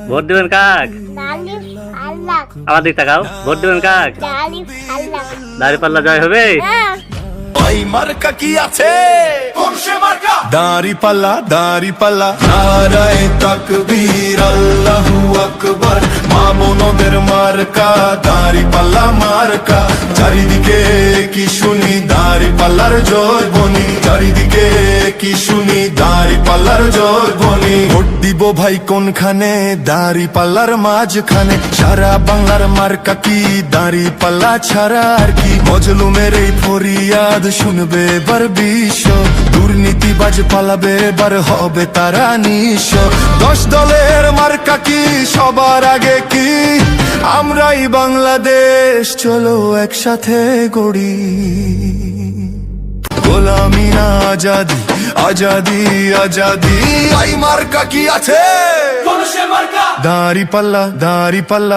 Vote দিবেন কাক? আমার দিক তাকাও। ভোট দিবেন কাক? দাঁড়িপাল্লা জয় হবে। ভাই মার্কা কি আছে? দাঁড়িপাল্লা দাঁড়িপাল্লা নারায়ে তাকবীর আল্লাহু আকবার। মা বোনদের মার্কা দাঁড়িপাল্লা মার্কা। চারিদিকে কি শুনি দাঁড়িপাল্লার জয় বনি, চারিদিকে কি শুনি দাঁড়িপাল্লার জয় বনি। ভোট দিব ভাই কোনখানে? দাঁড়িপাল্লার মাঝখানে। সারা বাংলার মার্কা কি দাঁড়িপাল্লা ছাড়া আর কি? মজলুমের এই ফরিয়াদ শুনবে এবার বিশ্ব, দুর্নীতিবাজ পালাবে এবার হবে তারা নিঃস্ব। 10 দলের মার্কা কি সবার আগে কি? আমরাই বাংলাদেশ, চলো একসাথে গড়ি। গোলামি না আজাদি, আজাদি আজাদি। এই মার্কা কি আছে? দাঁড়িপাল্লা দাঁড়িপাল্লা।